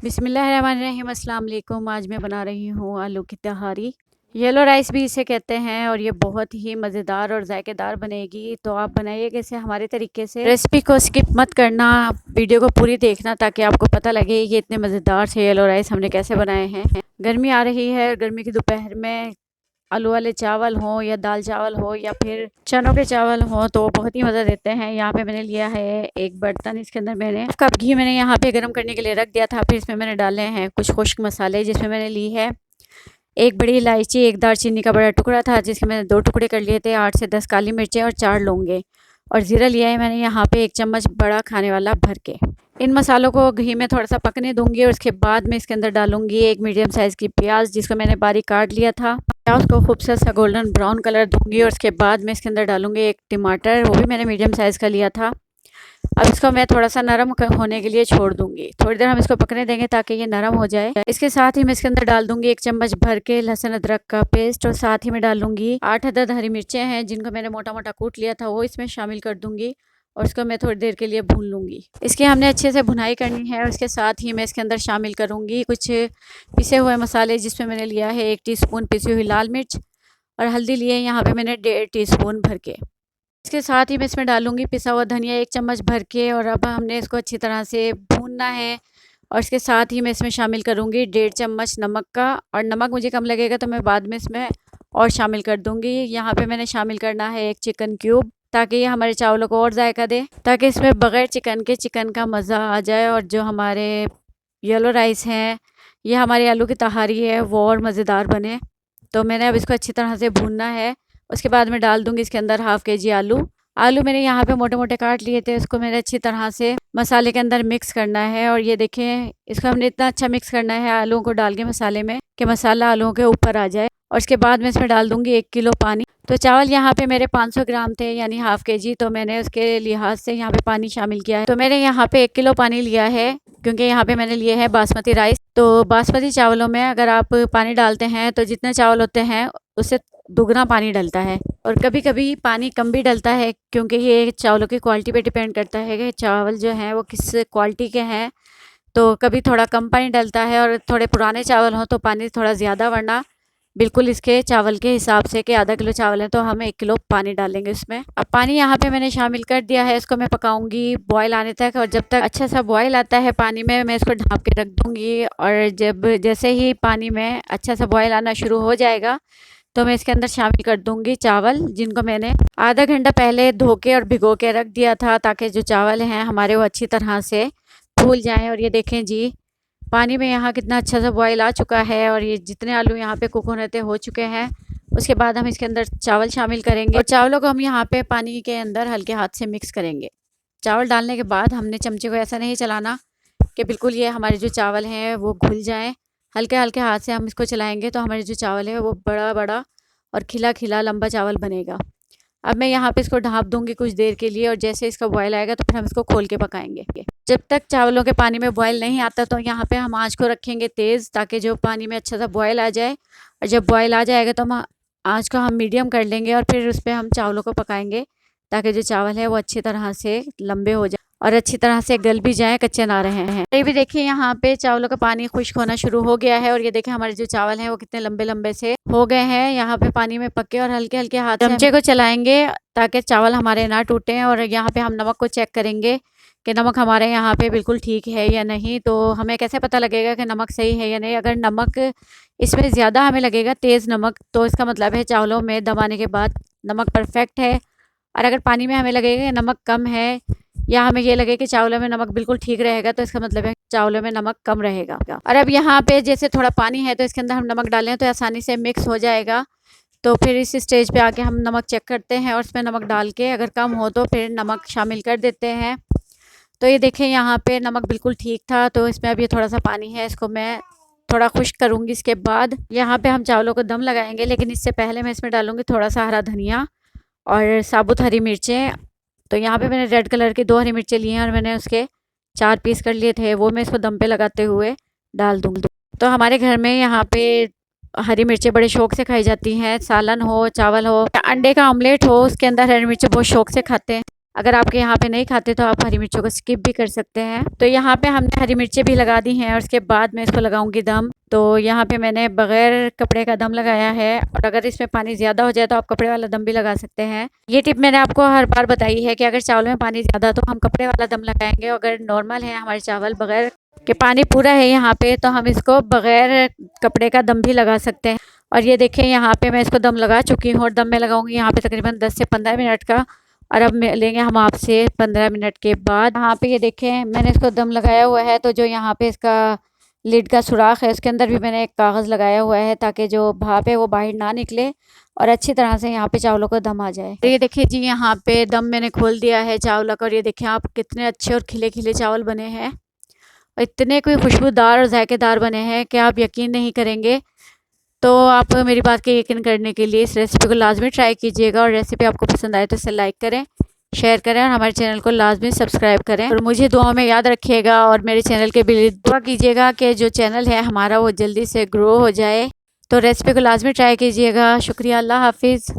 बिस्मिल्लाहिर्रहमानिर्रहीम, अस्सलाम वालेकुम। आज मैं बना रही हूँ आलू की तहारी। येलो राइस भी इसे कहते हैं और ये बहुत ही मज़ेदार और जायकेदार बनेगी। तो आप बनाइएगा इसे हमारे तरीके से। रेसिपी को स्किप मत करना, वीडियो को पूरी देखना ताकि आपको पता लगे कि इतने मज़ेदार से येलो राइस हमने कैसे बनाए हैं। गर्मी आ रही है, गर्मी की दोपहर में आलू वाले चावल हों या दाल चावल हो या फिर चनों के चावल हों तो बहुत ही मज़ा देते हैं। यहाँ पे मैंने लिया है एक बर्तन, इसके अंदर मैंने कप घी मैंने यहाँ पे गर्म करने के लिए रख दिया था। फिर इसमें मैंने डाले हैं कुछ खुश्क मसाले, जिसमें मैंने ली है एक बड़ी इलायची, एक दालचीनी का बड़ा टुकड़ा था जिसके मैंने 2 टुकड़े कर लिए थे, 8 से 10 काली मिर्चें और 4 लौंगे, और ज़ीरा लिया है मैंने यहाँ पे 1 चम्मच बड़ा खाने वाला भर के। इन मसालों को घी में थोड़ा सा पकने दूंगी और उसके बाद में इसके अंदर डालूंगी एक मीडियम साइज़ की प्याज जिसको मैंने बारीक काट लिया था। प्याज को खूबसूरत सा गोल्डन ब्राउन कलर दूंगी और उसके बाद में इसके अंदर डालूंगी एक टमाटर, वो भी मैंने मीडियम साइज़ का लिया था। अब इसको मैं थोड़ा सा नरम होने के लिए छोड़ दूंगी। थोड़ी देर हम इसको पकने देंगे ताकि ये नरम हो जाए। इसके साथ ही मैं इसके अंदर डाल दूंगी 1 चम्मच भर के लहसुन अदरक का पेस्ट, और साथ ही मैं डालूंगी 8 अदद हरी मिर्चें हैं जिनको मैंने मोटा मोटा कूट लिया था, वो इसमें शामिल कर दूंगी और इसको मैं थोड़ी देर के लिए भून लूँगी। इसकी हमने अच्छे से भुनाई करनी है और इसके साथ ही मैं इसके अंदर शामिल करूँगी कुछ पिसे हुए मसाले, जिसमें मैंने लिया है 1 टीस्पून पिसी हुई लाल मिर्च, और हल्दी लिए यहाँ पे मैंने 1.5 टीस्पून भर के। इसके साथ ही मैं इसमें डालूँगी पिसा हुआ धनिया 1 चम्मच भर के, और अब हमने इसको अच्छी तरह से भूनना है। और इसके साथ ही मैं इसमें शामिल करूँगी 1.5 चम्मच नमक का, और नमक मुझे कम लगेगा तो मैं बाद में इसमें और शामिल कर दूँगी। यहाँ पे मैंने शामिल करना है 1 चिकन क्यूब, ताकि ये हमारे चावलों को और जायका दे, ताकि इसमें बग़ैर चिकन का मज़ा आ जाए और जो हमारे येलो राइस हैं, ये हमारी आलू की तहारी है, वो और मज़ेदार बने। तो मैंने अब इसको अच्छी तरह से भूनना है। उसके बाद मैं डाल दूँगी इसके अंदर हाफ़ केजी आलू मैंने यहाँ पे मोटे मोटे काट लिए थे, इसको मैंने अच्छी तरह से मसाले के अंदर मिक्स करना है। और ये देखें, इसको हमने इतना अच्छा मिक्स करना है आलूओं को डाल के मसाले में कि मसाला आलूओं के ऊपर आ जाए। और उसके बाद मैं इसमें डाल दूँगी 1 किलो पानी। तो चावल यहाँ पे मेरे 500 ग्राम थे, यानी हाफ़ केजी, तो मैंने उसके लिहाज से यहाँ पे पानी शामिल किया है। तो मैंने यहाँ पे 1 किलो पानी लिया है, क्योंकि यहाँ पे मैंने लिए है बासमती राइस। तो बासमती चावलों में अगर आप पानी डालते हैं तो जितने चावल होते हैं उससे दुगना पानी डलता है, और कभी कभी पानी कम भी डलता है, क्योंकि ये चावलों की क्वालिटी पे डिपेंड करता है कि चावल जो हैं वो किस क्वालिटी के हैं। तो कभी थोड़ा कम पानी डलता है, और थोड़े पुराने चावल हों तो पानी थोड़ा ज़्यादा, वरना बिल्कुल इसके चावल के हिसाब से कि आधा किलो चावल है तो हम 1 किलो पानी डालेंगे इसमें। अब पानी यहाँ पे मैंने शामिल कर दिया है, इसको मैं पकाऊंगी बॉयल आने तक, और जब तक अच्छा सा बॉयल आता है पानी में, मैं इसको ढाँप के रख दूँगी। और जब जैसे ही पानी में अच्छा सा बॉयल आना शुरू हो जाएगा तो मैं इसके अंदर शामिल कर दूँगी चावल, जिनको मैंने आधा घंटा पहले धो के और भिगो के रख दिया था, ताकि जो चावल हैं हमारे वो अच्छी तरह से फूल जाएँ। और ये देखें जी, पानी में यहाँ कितना अच्छा सा बॉयल आ चुका है, और ये जितने आलू यहाँ पे कुक होने थे हो चुके हैं। उसके बाद हम इसके अंदर चावल शामिल करेंगे, और चावलों को हम यहाँ पे पानी के अंदर हल्के हाथ से मिक्स करेंगे। चावल डालने के बाद हमने चमचे को ऐसा नहीं चलाना कि बिल्कुल ये हमारे जो चावल हैं वो घुल जाएँ। हल्के हल्के हाथ से हम इसको चलाएँगे तो हमारे जो चावल है वो बड़ा बड़ा और खिला खिला लंबा चावल बनेगा। अब मैं यहाँ पे इसको ढाँप दूँगी कुछ देर के लिए, और जैसे इसका बॉयल आएगा तो फिर हम इसको खोल के पकाएंगे। जब तक चावलों के पानी में बॉयल नहीं आता तो यहाँ पे हम आँच को रखेंगे तेज़, ताकि जो पानी में अच्छा सा बॉयल आ जाए। और जब बॉयल आ जाएगा तो हम आँच को हम मीडियम कर लेंगे, और फिर उस पर हम चावलों को पकाएंगे, ताकि जो चावल है वो अच्छी तरह से लंबे हो जाए और अच्छी तरह से गल भी जाए, कच्चे ना रहे हैं। ये भी देखिए, यहाँ पे चावलों का पानी खुश्क होना शुरू हो गया है, और ये देखें हमारे जो चावल हैं वो कितने लंबे लंबे से हो गए हैं यहाँ पे पानी में पके। और हल्के हल्के हाथ चमचे को चलाएंगे ताकि चावल हमारे ना टूटें। और यहाँ पे हम नमक को चेक करेंगे कि नमक हमारे यहाँ पे बिल्कुल ठीक है या नहीं। तो हमें कैसे पता लगेगा कि नमक सही है या नहीं? अगर नमक इसमें ज़्यादा हमें लगेगा, तेज़ नमक, तो इसका मतलब है चावलों में दम आने के बाद नमक परफेक्ट है। और अगर पानी में हमें लगेगा कि नमक कम है, या हमें ये लगे कि चावलों में नमक बिल्कुल ठीक रहेगा, तो इसका मतलब है चावलों में नमक कम रहेगा। और अब यहाँ पे जैसे थोड़ा पानी है तो इसके अंदर हम नमक डालें तो आसानी से मिक्स हो जाएगा। तो फिर इस स्टेज पे आके हम नमक चेक करते हैं, और उसमें नमक डाल के अगर कम हो तो फिर नमक शामिल कर देते हैं। तो ये देखें, यहाँ पे नमक बिल्कुल ठीक था। तो इसमें अब ये थोड़ा सा पानी है, इसको मैं थोड़ा खुश्क करूँगी। इसके बाद यहाँ पे हम चावलों को दम लगाएंगे, लेकिन इससे पहले मैं इसमें डालूँगी थोड़ा सा हरा धनिया और साबुत हरी मिर्चें। तो यहाँ पे मैंने रेड कलर की 2 हरी मिर्चें ली हैं, और मैंने उसके 4 पीस कर लिए थे, वो मैं इसको दम पे लगाते हुए डाल दूँगी। तो हमारे घर में यहाँ पे हरी मिर्चें बड़े शौक से खाई जाती हैं। सालन हो, चावल हो या अंडे का ऑमलेट हो, उसके अंदर हरी मिर्चें बहुत शौक से खाते हैं। अगर आपके यहाँ पे नहीं खाते तो आप हरी मिर्चों को स्किप भी कर सकते हैं। तो यहाँ पे हमने हरी मिर्चें भी लगा दी हैं और उसके बाद मैं इसको लगाऊंगी दम। तो यहाँ पे मैंने बगैर कपड़े का दम लगाया है, और अगर इसमें पानी ज़्यादा हो जाए तो आप कपड़े वाला दम भी लगा सकते हैं। ये टिप मैंने आपको हर बार बताई है कि अगर चावल में पानी ज़्यादा तो हम कपड़े वाला दम लगाएंगे, अगर नॉर्मल है हमारे चावल बगैर के पानी पूरा है यहाँ पे तो हम इसको बगैर कपड़े का दम भी लगा सकते हैं। और ये देखें यहाँ पे मैं इसको दम लगा चुकी हूँ और दम में लगाऊंगी यहाँ पे तकरीबन 10 से 15 मिनट का। और अब लेंगे हम आपसे 15 मिनट के बाद। यहाँ पे ये देखें मैंने इसको दम लगाया हुआ है, तो जो यहाँ पे इसका लिड का सुराख है उसके अंदर भी मैंने एक कागज़ लगाया हुआ है ताकि जो भाप है वो बाहर ना निकले और अच्छी तरह से यहाँ पे चावलों को दम आ जाए। तो ये देखिए जी यहाँ पे दम मैंने खोल दिया है चावलों का, और ये देखें आप कितने अच्छे और खिले खिले चावल बने हैं और इतने कोई खुशबूदार और जायकेदार बने हैं कि आप यकीन नहीं करेंगे। तो आप मेरी बात का यकीन करने के लिए इस रेसिपी को लाजमी ट्राई कीजिएगा, और रेसिपी आपको पसंद आए तो इसे लाइक करें, शेयर करें और हमारे चैनल को लाजमी सब्सक्राइब करें। और मुझे दुआओं में याद रखिएगा और मेरे चैनल के लिए दुआ कीजिएगा कि जो चैनल है हमारा वो जल्दी से ग्रो हो जाए। तो रेसिपी को लाजमी ट्राई कीजिएगा। शुक्रिया, अल्लाह हाफिज़।